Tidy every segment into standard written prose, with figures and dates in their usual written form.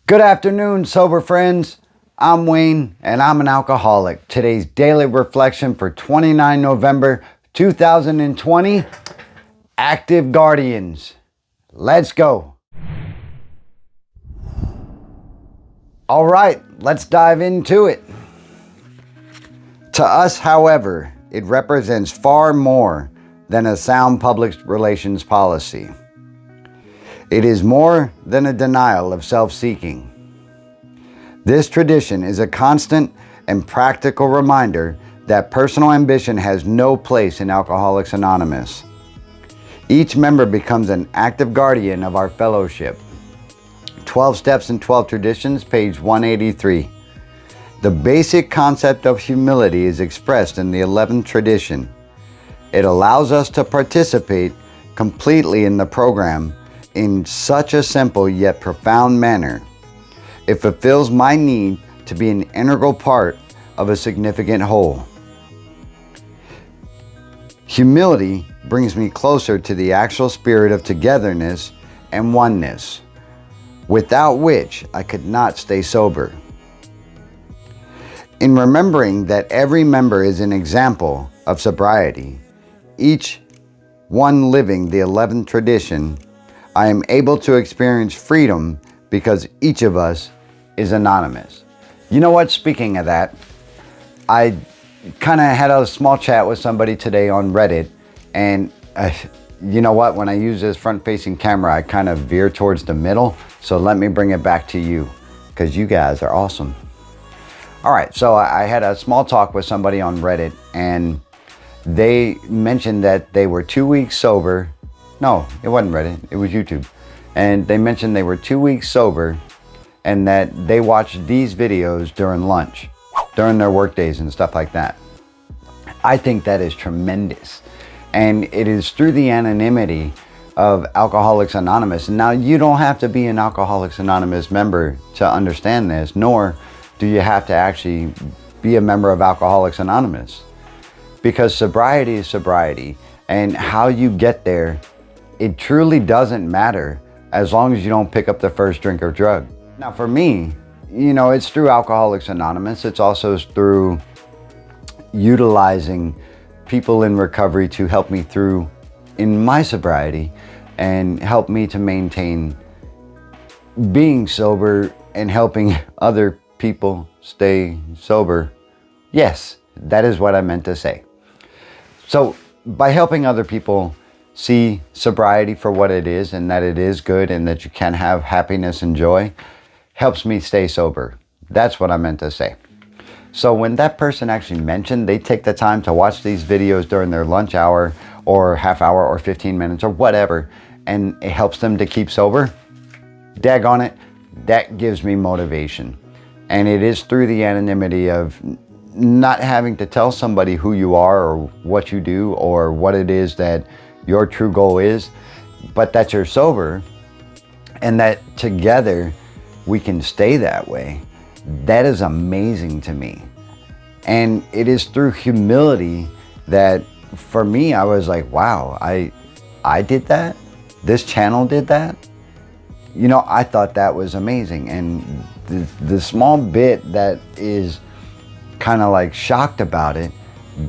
Good afternoon, sober friends. I'm Wayne, and I'm an alcoholic. Today's daily reflection for 29 November 2020, Active Guardians. Let's go. All right, let's dive into it. To us, however, it represents far more than a sound public relations policy. It is more than a denial of self-seeking. This tradition is a constant and practical reminder that personal ambition has no place in Alcoholics Anonymous. Each member becomes an active guardian of our fellowship. 12 Steps and 12 Traditions, page 183. The basic concept of humility is expressed in the 11th tradition. It allows us to participate completely in the program in such a simple yet profound manner. It fulfills my need to be an integral part of a significant whole. Humility brings me closer to the actual spirit of togetherness and oneness, without which I could not stay sober. In remembering that every member is an example of sobriety, each one living the 11th tradition, I am able to experience freedom because each of us is anonymous. You know what? Speaking of that, I kind of had a small chat with somebody today on Reddit, and you know what? When I use this front-facing camera, I kind of veer towards the middle. So let me bring it back to you because you guys are awesome. All right, so I had a small talk with somebody on Reddit, and they mentioned that they were 2 weeks sober. No, it wasn't Reddit, it was YouTube. And they mentioned they were 2 weeks sober and that they watched these videos during lunch, during their work days and stuff like that. I think that is tremendous. And it is through the anonymity of Alcoholics Anonymous. Now, you don't have to be an Alcoholics Anonymous member to understand this, nor do you have to actually be a member of Alcoholics Anonymous. Because sobriety is sobriety, and how you get there, it truly doesn't matter as long as you don't pick up the first drink or drug. Now for me, you know, it's through Alcoholics Anonymous. It's also through utilizing people in recovery to help me through in my sobriety and help me to maintain being sober and helping other people stay sober. Yes, that is what I meant to say. So by helping other people see sobriety for what it is, and that it is good and that you can have happiness and joy, helps me stay sober. That's what I meant to say. So when that person actually mentioned they take the time to watch these videos during their lunch hour or half hour or 15 minutes or whatever, and it helps them to keep sober, daggone it, that gives me motivation. And it is through the anonymity of not having to tell somebody who you are or what you do or what it is that your true goal is, but that you're sober and that together we can stay that way. That is amazing to me. And it is through humility that for me, I was like, wow, I did that? This channel did that? You know, I thought that was amazing. And the small bit that is kind of like shocked about it,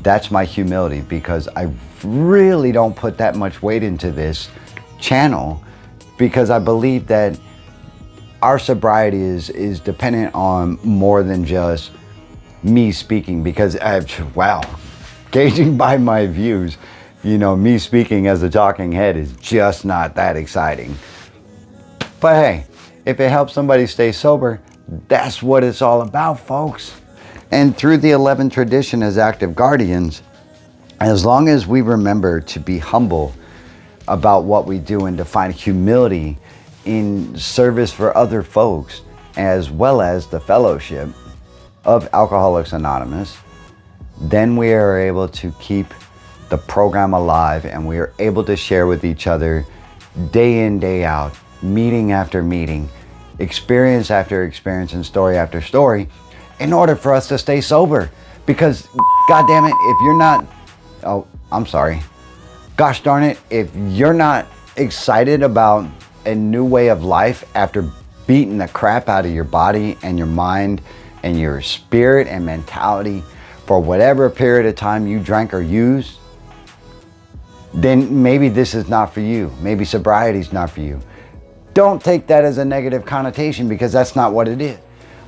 that's my humility, because I really don't put that much weight into this channel, because I believe that our sobriety is dependent on more than just me speaking, because wow, gauging by my views, you know, me speaking as a talking head is just not that exciting. But hey, if it helps somebody stay sober, that's what it's all about, folks. And through the 11th tradition as active guardians, as long as we remember to be humble about what we do and to find humility in service for other folks, as well as the fellowship of Alcoholics Anonymous, then we are able to keep the program alive, and we are able to share with each other day in, day out, meeting after meeting, experience after experience, and story after story, in order for us to stay sober. Because, God damn it, if you're not, gosh darn it, if you're not excited about a new way of life after beating the crap out of your body and your mind and your spirit and mentality for whatever period of time you drank or used, then maybe this is not for you. Maybe sobriety is not for you. Don't take that as a negative connotation, because that's not what it is.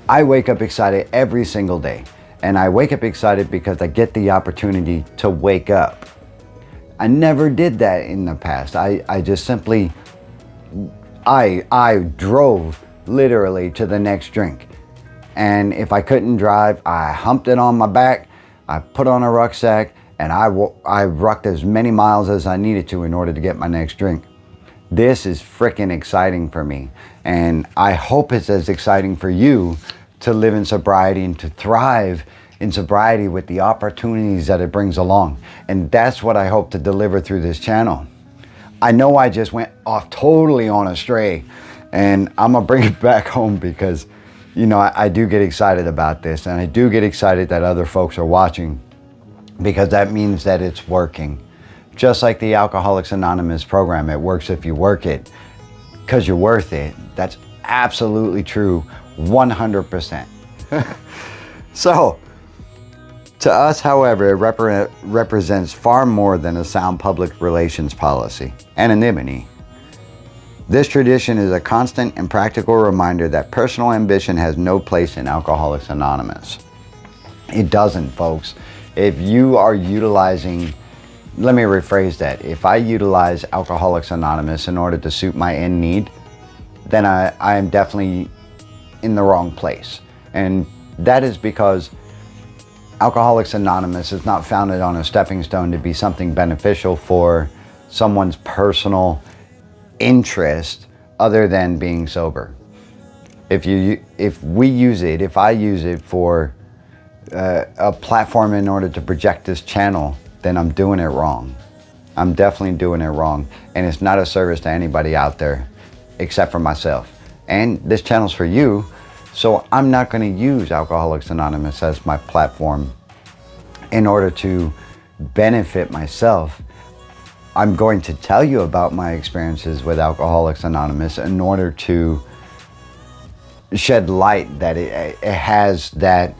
I wake up excited every single day. And I wake up excited because I get the opportunity to wake up. I never did that in the past. I just simply, I drove literally to the next drink. And if I couldn't drive, I humped it on my back, I put on a rucksack, and I rucked as many miles as I needed to in order to get my next drink. This is freaking exciting for me. And I hope it's as exciting for you to live in sobriety and to thrive in sobriety with the opportunities that it brings along. And that's what I hope to deliver through this channel. I know I just went off totally on a stray, and I'm gonna bring it back home because, you know, I do get excited about this, and I do get excited that other folks are watching, because that means that it's working. Just like the Alcoholics Anonymous program, it works if you work it, because you're worth it. That's absolutely true, 100%. So, to us, however, it represents far more than a sound public relations policy. Anonymity. This tradition is a constant and practical reminder that personal ambition has no place in Alcoholics Anonymous. It doesn't, folks. If you are utilizing, let me rephrase that. If I utilize Alcoholics Anonymous in order to suit my end need, then I am definitely in the wrong place. And that is because Alcoholics Anonymous is not founded on a stepping stone to be something beneficial for someone's personal interest other than being sober. If I use it for a platform in order to project this channel, then I'm doing it wrong. I'm definitely doing it wrong. And it's not a service to anybody out there except for myself. And this channel's for you, so I'm not going to use Alcoholics Anonymous as my platform in order to benefit myself. I'm going to tell you about my experiences with Alcoholics Anonymous in order to shed light that it has that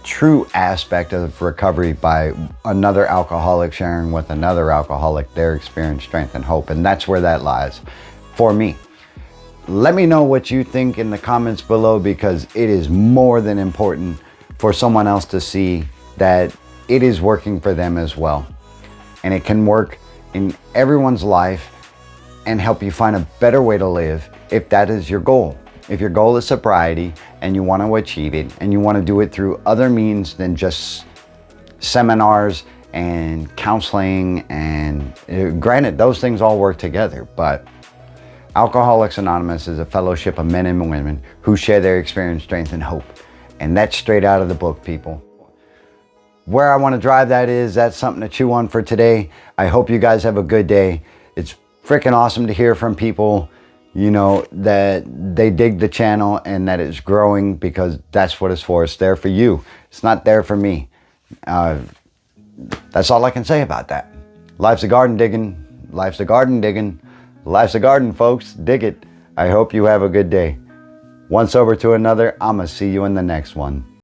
true aspect of recovery by another alcoholic sharing with another alcoholic their experience, strength, and hope. And that's where that lies for me. Let me know what you think in the comments below, because it is more than important for someone else to see that it is working for them as well. And it can work in everyone's life and help you find a better way to live if that is your goal. If your goal is sobriety and you want to achieve it, and you want to do it through other means than just seminars and counseling, and granted, those things all work together, but Alcoholics Anonymous is a fellowship of men and women who share their experience, strength, and hope. And that's straight out of the book, people. Where I want to drive that's something to chew on for today. I hope you guys have a good day. It's freaking awesome to hear from people, you know, that they dig the channel and that it's growing, because that's what it's for. It's there for you. It's not there for me. That's all I can say about that. Life's a garden digging. Life's a garden digging. Life's a garden, folks. Dig it. I hope you have a good day. One sober to another. I'ma see you in the next one.